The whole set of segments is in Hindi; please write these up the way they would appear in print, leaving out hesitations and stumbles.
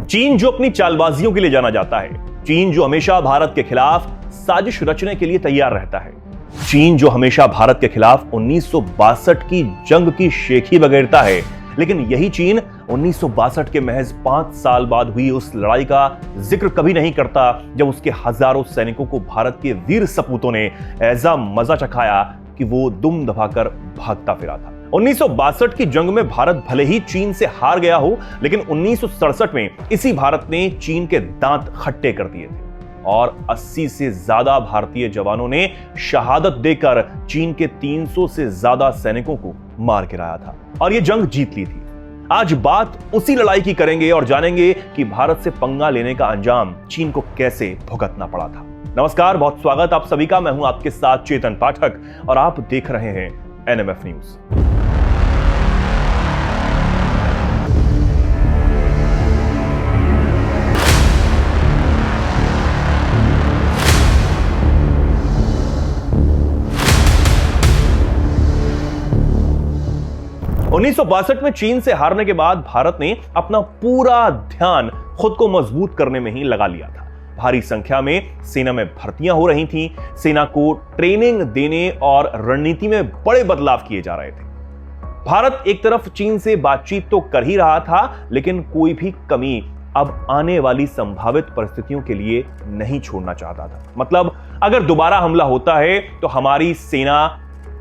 चीन जो अपनी चालबाजियों के लिए जाना जाता है, चीन जो हमेशा भारत के खिलाफ साजिश रचने के लिए तैयार रहता है, चीन जो हमेशा भारत के खिलाफ 1962 की जंग की शेखी बगेरता है, लेकिन यही चीन 1962 के महज 5 साल बाद हुई उस लड़ाई का जिक्र कभी नहीं करता जब उसके हजारों सैनिकों को भारत के वीर सपूतों ने ऐसा मजा चखाया कि वो दुम दबाकर भागता फिरा था। 1962 की जंग में भारत भले ही चीन से हार गया हो, लेकिन 1967 में इसी भारत ने चीन के दांत खट्टे कर दिए थे और 80 से ज्यादा भारतीय जवानों ने शहादत देकर चीन के 300 से ज्यादा सैनिकों को मार गिराया था और यह जंग जीत ली थी। आज बात उसी लड़ाई की करेंगे और जानेंगे कि भारत से पंगा लेने का अंजाम चीन को कैसे भुगतना पड़ा था। नमस्कार, बहुत स्वागत आप सभी का। मैं हूं आपके साथ चेतन पाठक और आप देख रहे हैं एनएमएफ न्यूज। 1962 में चीन से हारने के बाद भारत ने अपना पूरा ध्यान खुद को मजबूत करने में ही लगा लिया था। भारी संख्या में सेना में भर्तियां हो रही थीं, सेना को ट्रेनिंग देने और रणनीति में बड़े बदलाव किए जा रहे थे। भारत एक तरफ चीन से बातचीत तो कर ही रहा था, लेकिन कोई भी कमी अब आने वाली संभावित परिस्थितियों के लिए नहीं छोड़ना चाहता था। मतलब अगर दोबारा हमला होता है तो हमारी सेना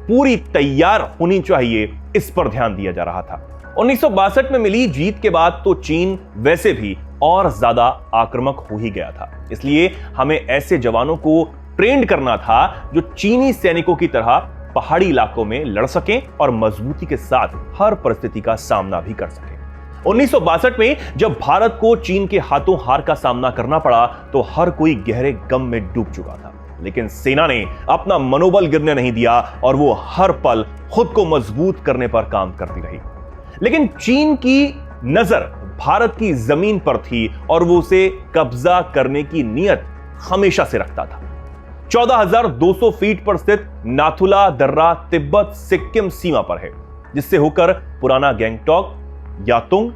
पूरी तैयार होनी चाहिए, इस पर ध्यान दिया जा रहा था। 1962 में मिली जीत के बाद तो चीन वैसे भी और ज्यादा आक्रामक हो ही गया था। इसलिए हमें ऐसे जवानों को ट्रेंड करना था जो चीनी सैनिकों की तरह पहाड़ी इलाकों में लड़ सकें और मजबूती के साथ हर परिस्थिति का सामना भी कर सकें। 1962 में जब भारत को चीन के हाथों हार का सामना करना पड़ा तो हर कोई गहरे गम में डूब चुका था, लेकिन सेना ने अपना मनोबल गिरने नहीं दिया और वो हर पल खुद को मजबूत करने पर काम करती रही। लेकिन चीन की नजर भारत की जमीन पर थी और वो उसे कब्जा करने की नीयत हमेशा से रखता था। 14,200 फीट पर स्थित नाथुला दर्रा तिब्बत सिक्किम सीमा पर है, जिससे होकर पुराना गैंगटॉक, यातुंग,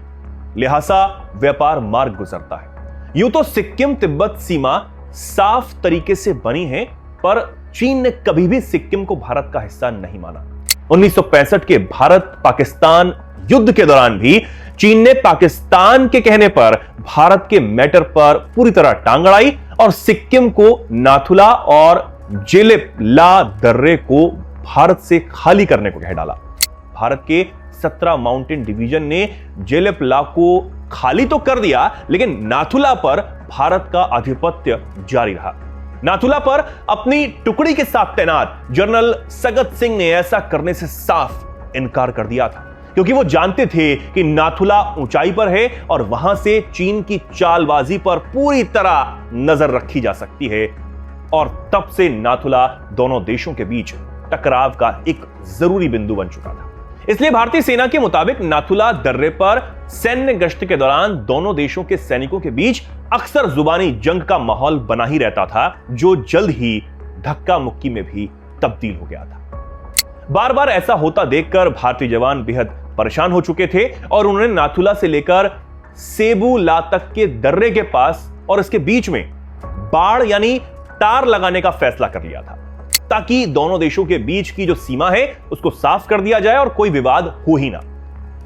ल्हासा व्यापार मार्ग गुजरता है। यूं तो सिक्किम तिब्बत सीमा साफ तरीके से बनी है, पर चीन ने कभी भी सिक्किम को भारत का हिस्सा नहीं माना। 1965 के भारत पाकिस्तान युद्ध के दौरान भी चीन ने पाकिस्तान के कहने पर भारत के मैटर पर पूरी तरह टांग अड़ाई और सिक्किम को नाथुला और जेलिप ला दर्रे को भारत से खाली करने को कह डाला। भारत के 17 माउंटेन डिवीजन ने जेलिप ला को खाली तो कर दिया, लेकिन नाथुला पर भारत का आधिपत्य जारी रहा। नाथुला पर अपनी टुकड़ी के साथ तैनात जनरल सगत सिंह ने ऐसा करने से साफ इनकार कर दिया था, क्योंकि वो जानते थे कि नाथुला ऊंचाई पर है और वहां से चीन की चालबाजी पर पूरी तरह नजर रखी जा सकती है। और तब से नाथुला दोनों देशों के बीच टकराव का एक जरूरी बिंदु बन चुका था। इसलिए भारतीय सेना के मुताबिक नाथुला दर्रे पर सैन्य गश्त के दौरान दोनों देशों के सैनिकों के बीच अक्सर जुबानी जंग का माहौल बना ही रहता था, जो जल्द ही धक्का मुक्की में भी तब्दील हो गया था। बार बार ऐसा होता देखकर भारतीय जवान बेहद परेशान हो चुके थे और उन्होंने नाथुला से लेकर सेबू ला तक के दर्रे के पास और इसके बीच में बाड़ यानी तार लगाने का फैसला कर लिया था, ताकि दोनों देशों के बीच की जो सीमा है उसको साफ कर दिया जाए और कोई विवाद हो ही ना।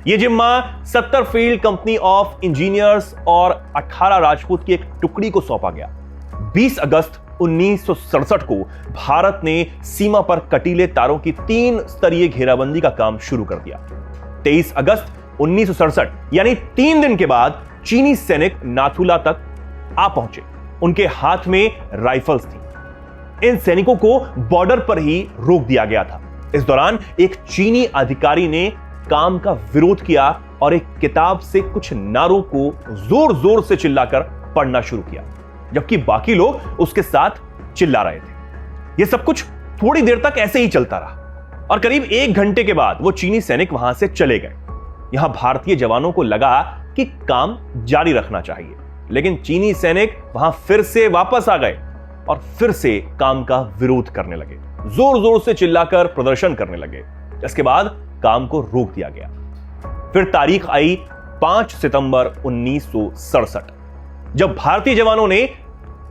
यह जिम्मा 70 फील्ड कंपनी ऑफ इंजीनियर्स और 18 राजपूत की एक टुकड़ी को सौंपा गया। 20 अगस्त 1967 को भारत ने सीमा पर कटीले तारों की 3 स्तरीय घेराबंदी का काम शुरू कर दिया। 23 अगस्त 1967 यानी 3 दिन के बाद चीनी सैनिक नाथुला तक आ पहुंचे। उनके हाथ में राइफल्स थी। इन सैनिकों को बॉर्डर पर ही रोक दिया गया था। इस दौरान एक चीनी अधिकारी ने काम का विरोध किया और एक किताब से कुछ नारों को जोर जोर से चिल्लाकर पढ़ना शुरू किया, जबकि बाकी लोग उसके साथ चिल्ला रहे थे। यह सब कुछ थोड़ी देर तक ऐसे ही चलता रहा और करीब 1 घंटे के बाद वो चीनी सैनिक वहां से चले गए। यहां भारतीय जवानों को लगा कि काम जारी रखना चाहिए, लेकिन चीनी सैनिक वहां फिर से वापस आ गए और फिर से काम का विरोध करने लगे, जोर जोर से चिल्लाकर प्रदर्शन करने लगे। इसके बाद काम को रोक दिया गया। फिर तारीख आई 5 सितंबर 1967, जब भारतीय जवानों ने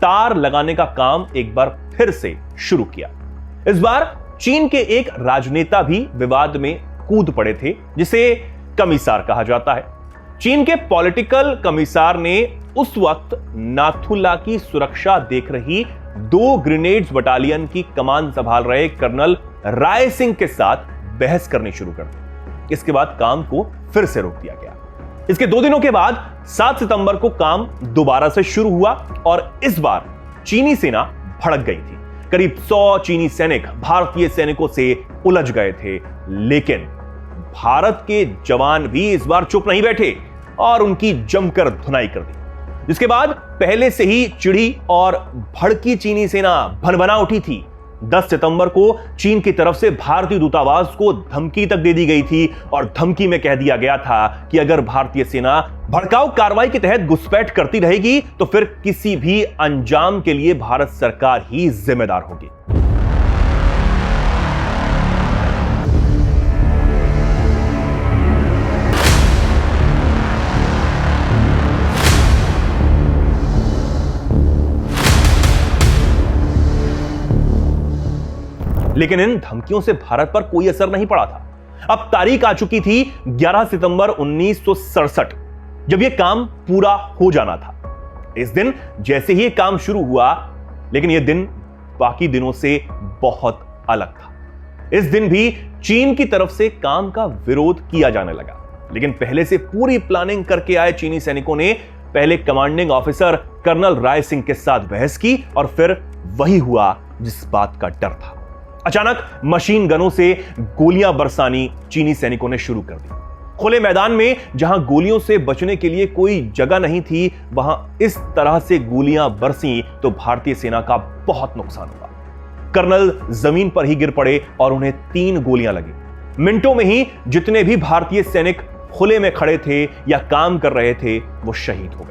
तार लगाने का काम एक बार फिर से शुरू किया। इस बार चीन के एक राजनेता भी विवाद में कूद पड़े थे, जिसे कमिसार कहा जाता है। चीन के पॉलिटिकल कमिसार ने उस वक्त नाथुला की सुरक्षा देख रही 2 ग्रेनेड्स बटालियन की कमान संभाल रहे कर्नल राय सिंह के साथ बहस करनी शुरू कर दी। इसके बाद काम को फिर से रोक दिया गया। इसके 2 दिनों के बाद 7 सितंबर को काम दोबारा से शुरू हुआ और इस बार चीनी सेना भड़क गई थी। करीब 100 चीनी सैनिक भारतीय सैनिकों से उलझ गए थे, लेकिन भारत के जवान भी इस बार चुप नहीं बैठे और उनकी जमकर धुनाई कर दी। जिसके बाद पहले से ही चिढ़ी और भड़की चीनी सेना भनभना उठी थी। 10 सितंबर को चीन की तरफ से भारतीय दूतावास को धमकी तक दे दी गई थी और धमकी में कह दिया गया था कि अगर भारतीय सेना भड़काऊ कार्रवाई के तहत घुसपैठ करती रहेगी तो फिर किसी भी अंजाम के लिए भारत सरकार ही जिम्मेदार होगी। लेकिन इन धमकियों से भारत पर कोई असर नहीं पड़ा था। अब तारीख आ चुकी थी 11 सितंबर 1967, जब यह काम पूरा हो जाना था। इस दिन जैसे ही काम शुरू हुआ, लेकिन यह दिन बाकी दिनों से बहुत अलग था। इस दिन भी चीन की तरफ से काम का विरोध किया जाने लगा, लेकिन पहले से पूरी प्लानिंग करके आए चीनी सैनिकों ने पहले commanding officer colonel Rai Singh के साथ बहस की और फिर वही हुआ जिस बात का डर था। अचानक मशीन गनों से गोलियां बरसानी चीनी सैनिकों ने शुरू कर दी। खुले मैदान में जहां गोलियों से बचने के लिए कोई जगह नहीं थी, वहां इस तरह से गोलियां बरसी तो भारतीय सेना का बहुत नुकसान हुआ। कर्नल जमीन पर ही गिर पड़े और उन्हें 3 गोलियां लगी। मिनटों में ही जितने भी भारतीय सैनिक खुले में खड़े थे या काम कर रहे थे, वो शहीद हो गए।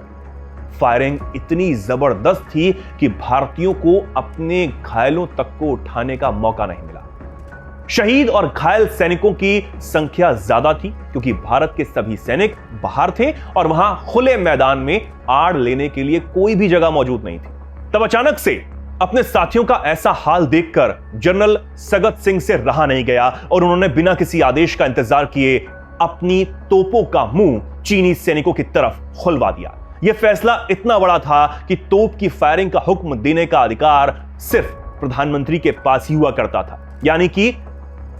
फायरिंग इतनी जबरदस्त थी कि भारतीयों को अपने घायलों तक को उठाने का मौका नहीं मिला। शहीद और घायल सैनिकों की संख्या ज्यादा थी क्योंकि भारत के सभी सैनिक बाहर थे और वहां खुले मैदान में आड़ लेने के लिए कोई भी जगह मौजूद नहीं थी। तब अचानक से अपने साथियों का ऐसा हाल देखकर जनरल सगत सिंह से रहा नहीं गया और उन्होंने बिना किसी आदेश का इंतजार किए अपनी तोपों का मुंह चीनी सैनिकों की तरफ खुलवा दिया। यह फैसला इतना बड़ा था कि तोप की फायरिंग का हुक्म देने का अधिकार सिर्फ प्रधानमंत्री के पास ही हुआ करता था, यानी कि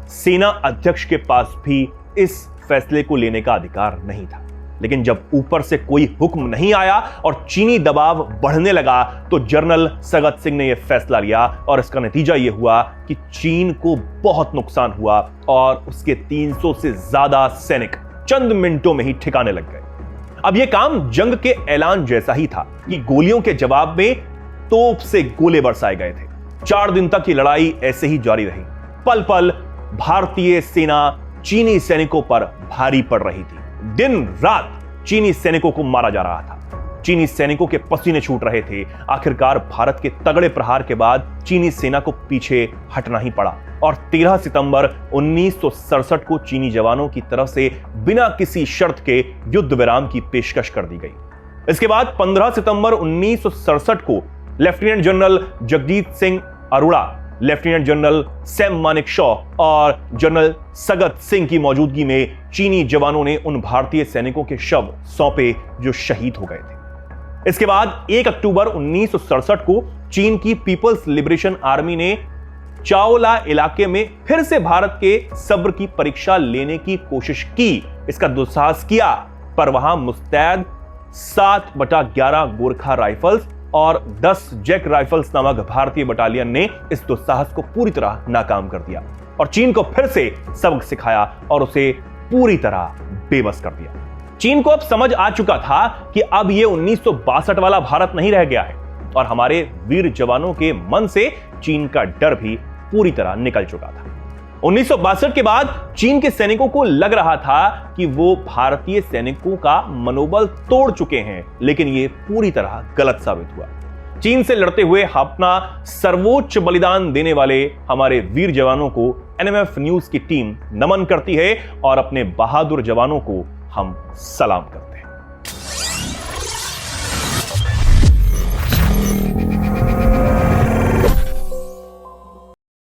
सेना अध्यक्ष के पास भी इस फैसले को लेने का अधिकार नहीं था। लेकिन जब ऊपर से कोई हुक्म नहीं आया और चीनी दबाव बढ़ने लगा तो जनरल सगत सिंह ने यह फैसला लिया और इसका नतीजा यह हुआ कि चीन को बहुत नुकसान हुआ और उसके 300 से ज्यादा सैनिक चंद मिनटों में ही ठिकाने लग गए। अब यह काम जंग के ऐलान जैसा ही था कि गोलियों के जवाब में तोप से गोले बरसाए गए थे। 4 दिन तक की लड़ाई ऐसे ही जारी रही। पल पल भारतीय सेना चीनी सैनिकों पर भारी पड़ रही थी। दिन रात चीनी सैनिकों को मारा जा रहा था। चीनी सैनिकों के पसीने छूट रहे थे। आखिरकार भारत के तगड़े प्रहार के बाद चीनी सेना को पीछे हटना ही पड़ा और 13 सितंबर 1967 को चीनी जवानों की तरफ से बिना किसी शर्त के युद्ध विराम की पेशकश कर दी गई। इसके बाद 15 सितंबर 1967 को lieutenant general Jagjit Singh Arora, lieutenant general Sam Manekshaw और जनरल सगत सिंह की मौजूदगी में चीनी जवानों ने उन भारतीय सैनिकों के शव सौंपे जो शहीद हो गए थे। इसके बाद 1 अक्टूबर 1967 को चीन की पीपल्स लिबरेशन आर्मी ने चाओला इलाके में फिर से भारत के सब्र की परीक्षा लेने की कोशिश की, इसका दुस्साहस किया, पर वहां मुस्तैद 7/11 गोरखा राइफल्स और 10 जैक राइफल्स नामक भारतीय बटालियन ने इस दुस्साहस को पूरी तरह नाकाम कर दिया और चीन को फिर से सबक सिखाया और उसे पूरी तरह बेबस कर दिया। चीन को अब समझ आ चुका था कि अब यह 1962 वाला भारत नहीं रह गया है और हमारे वीर जवानों के मन से चीन का डर भी पूरी तरह निकल चुका था। 1962 के बाद चीन के सैनिकों को लग रहा था कि वो भारतीय सैनिकों का मनोबल तोड़ चुके हैं, लेकिन यह पूरी तरह गलत साबित हुआ। चीन से लड़ते हुए अपना सर्वोच्च बलिदान देने वाले हमारे वीर जवानों को एनएमएफ न्यूज की टीम नमन करती है और अपने बहादुर जवानों को हम सलाम करते हैं।